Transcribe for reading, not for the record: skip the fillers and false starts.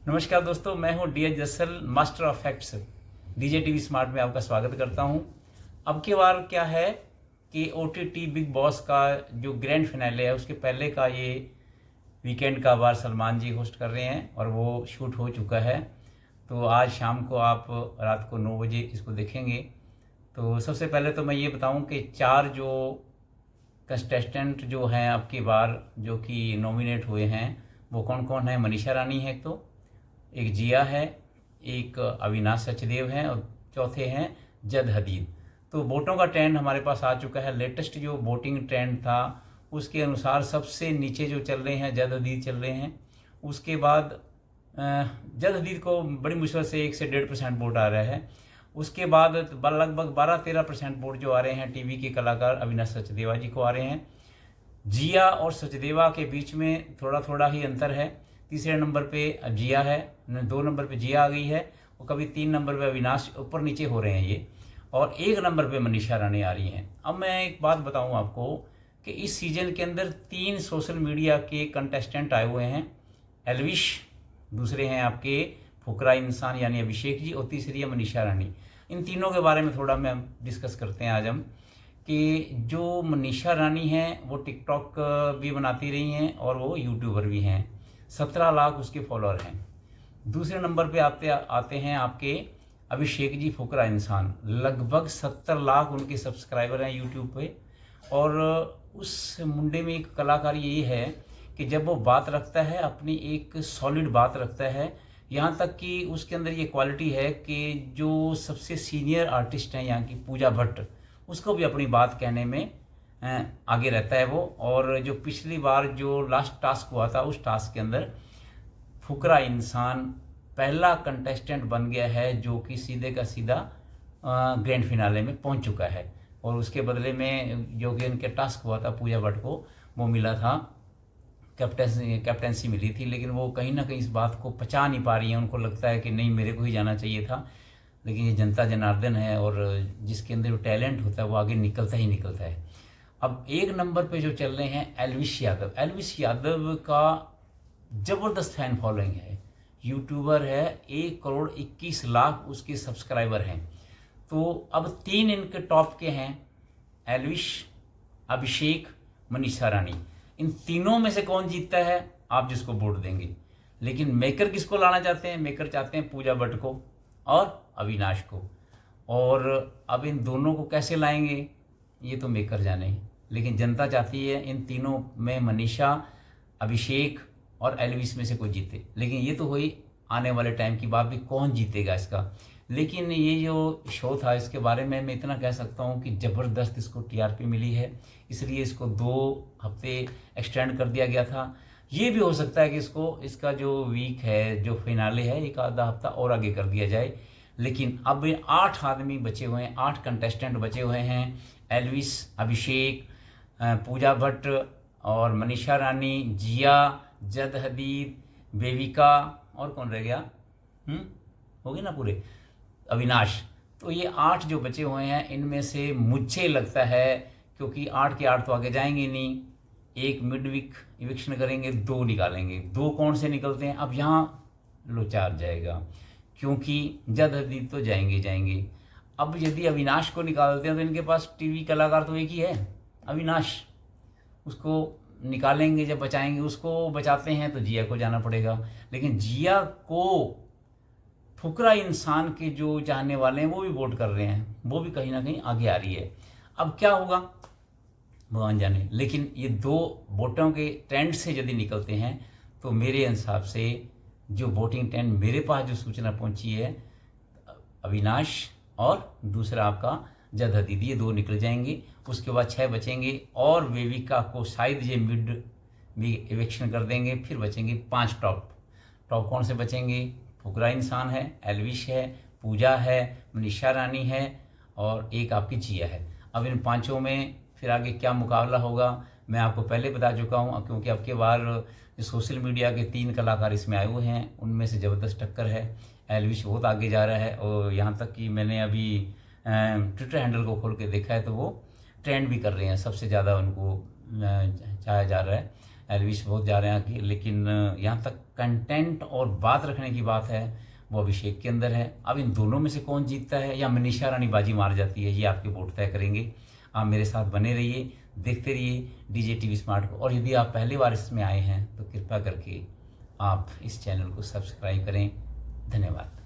नमस्कार दोस्तों, मैं हूं D.H.. Jassal, master of facts. DJ TV smart में आपका स्वागत करता हूं। अब की बार क्या है कि ओटीटी बिग बॉस का जो ग्रैंड फिनाले है उसके पहले का ये वीकेंड का बार सलमान जी होस्ट कर रहे हैं और वो शूट हो चुका है। तो आज शाम को आप रात को 9 बजे इसको देखेंगे। तो सबसे पहले तो मैं ये बताऊं कि 4 जो कंटेस्टेंट जो हैं अब की बार जो कि नॉमिनेट हुए हैं वो कौन कौन है। मनीषा रानी है, तो एक जिया है, एक अविनाश सचदेव हैं और चौथे हैं जद हदीद। तो वोटों का ट्रेंड हमारे पास आ चुका है। लेटेस्ट जो वोटिंग ट्रेंड था उसके अनुसार सबसे नीचे जो चल रहे हैं जद हदीद चल रहे हैं। उसके बाद जद हदीद को बड़ी मुश्किल से 1 से 1.5% वोट आ रहा है। उसके बाद लगभग 12-13% वोट जो आ रहे हैं टीवी के कलाकार अविनाश सचदेवा जी को आ रहे हैं। जिया और सचदेवा के बीच में थोड़ा थोड़ा ही अंतर है। तीसरे नंबर पे जिया है, 2 नंबर पे जिया आ गई है और कभी 3 नंबर पे अविनाश, ऊपर नीचे हो रहे हैं ये, और 1 नंबर पे मनीषा रानी आ रही हैं। अब मैं एक बात बताऊं आपको कि इस सीजन के अंदर 3 सोशल मीडिया के कंटेस्टेंट आए हुए हैं। एलविश, दूसरे हैं आपके फुकरा इंसान यानी अभिषेक जी, और तीसरी है मनीषा रानी। इन तीनों के बारे में थोड़ा मैं डिस्कस करते हैं आज हम कि जो मनीषा रानी हैं वो टिकटॉक भी बनाती रही हैं और वो यूट्यूबर भी हैं। 17 लाख उसके फॉलोअर हैं। दूसरे नंबर पे आते हैं आपके अभिषेक जी फुकरा इंसान, लगभग 70 लाख उनके सब्सक्राइबर हैं यूट्यूब पे। और उस मुंडे में एक कलाकारी यही है कि जब वो बात रखता है अपनी एक सॉलिड बात रखता है, यहाँ तक कि उसके अंदर ये क्वालिटी है कि जो सबसे सीनियर आर्टिस्ट हैं यहाँ की पूजा भट्ट, उसको भी अपनी बात कहने में आगे रहता है वो। और जो पिछली बार जो लास्ट टास्क हुआ था उस टास्क के अंदर फुकरा इंसान पहला कंटेस्टेंट बन गया है जो कि सीधे का सीधा ग्रैंड फिनाले में पहुंच चुका है। और उसके बदले में जो कि उनके टास्क हुआ था पूजा भट्ट को, वो मिला था कैप्टेंसी मिली थी, लेकिन वो कहीं ना कहीं इस बात को पचा नहीं पा रही हैं। उनको लगता है कि नहीं, मेरे को ही जाना चाहिए था। लेकिन ये जनता जनार्दन है और जिसके अंदर जो टैलेंट होता है वो आगे निकलता ही निकलता है। अब 1 नंबर पे जो चल रहे हैं एलविश यादव। एलविश यादव का ज़बरदस्त फैन फॉलोइंग है, यूट्यूबर है, 1 करोड़ 21 लाख उसके सब्सक्राइबर हैं। तो अब 3 इनके टॉप के हैं, एलविश, अभिषेक, मनीषा रानी। इन तीनों में से कौन जीतता है आप जिसको वोट देंगे। लेकिन मेकर किसको लाना चाहते हैं? मेकर चाहते हैं पूजा भट्ट को और अविनाश को। और अब इन दोनों को कैसे लाएंगे ये तो मेकर जाने, लेकिन जनता चाहती है इन तीनों में मनीषा, अभिषेक और एलविश में से कोई जीते। लेकिन ये तो हुई आने वाले टाइम की बात भी, कौन जीतेगा इसका। लेकिन ये जो शो था इसके बारे में मैं इतना कह सकता हूँ कि ज़बरदस्त इसको टीआरपी मिली है, इसलिए इसको 2 हफ्ते एक्सटेंड कर दिया गया था। ये भी हो सकता है कि इसका जो वीक है, जो फिनाले है, 1 आधा हफ्ता और आगे कर दिया जाए। लेकिन अब 8 आदमी बचे हुए हैं, 8 कंटेस्टेंट बचे हुए हैं। एलविश, अभिषेक, पूजा भट्ट और मनीषा रानी, जिया, जद हदीद, बेविका, और कौन रह गया? हो गए ना पूरे, अविनाश। तो ये 8 जो बचे हुए हैं, इनमें से मुझे लगता है, क्योंकि 8 के 8 तो आगे जाएंगे नहीं, 1 मिड वीक इविक्शन करेंगे, 2 निकालेंगे। 2 कौन से निकलते हैं? अब यहाँ लोचार जाएगा, क्योंकि जद हदीद तो जाएंगे। अब यदि अविनाश को निकालते हैं तो इनके पास टीवी कलाकार तो एक ही है, अविनाश। उसको निकालेंगे, जब बचाएंगे, उसको बचाते हैं तो जिया को जाना पड़ेगा। लेकिन जिया को फुकरा इंसान के जो चाहने वाले हैं वो भी वोट कर रहे हैं, वो भी कहीं ना कहीं आगे आ रही है। अब क्या होगा भगवान जाने। लेकिन ये 2 वोटों के ट्रेंड से यदि निकलते हैं तो मेरे हिसाब से जो वोटिंग ट्रेंड मेरे पास जो सूचना पहुंची है, अविनाश और दूसरा आपका जद हदीद, ये 2 निकल जाएंगे। उसके बाद 6 बचेंगे और वेविका को शायद ये मिड भी इवेक्शन कर देंगे। फिर बचेंगे 5 टॉप कौन से बचेंगे? फुकरा इंसान है, एलविश है, पूजा है, मनीषा रानी है और एक आपकी जिया है। अब इन 5 में फिर आगे क्या मुकाबला होगा मैं आपको पहले बता चुका हूँ, क्योंकि अब के बार जो सोशल मीडिया के 3 कलाकार इसमें आए हुए हैं उनमें से ज़बरदस्त टक्कर है। एलविश बहुत आगे जा रहा है और यहाँ तक कि मैंने अभी ट्विटर हैंडल को खोल के देखा है तो वो ट्रेंड भी कर रहे हैं, सबसे ज़्यादा उनको चाहा जा रहा है। एलविश बहुत जा रहे हैं कि, लेकिन यहाँ तक कंटेंट और बात रखने की बात है वो अभिषेक के अंदर है। अब इन दोनों में से कौन जीतता है या मनीषा रानी बाजी मार जाती है, ये आपके वोट तय करेंगे। आप मेरे साथ बने रहिए, देखते रहिए डीजे टीवी स्मार्ट को। और यदि आप पहली बार इसमें आए हैं तो कृपया करके आप इस चैनल को सब्सक्राइब करें। धन्यवाद।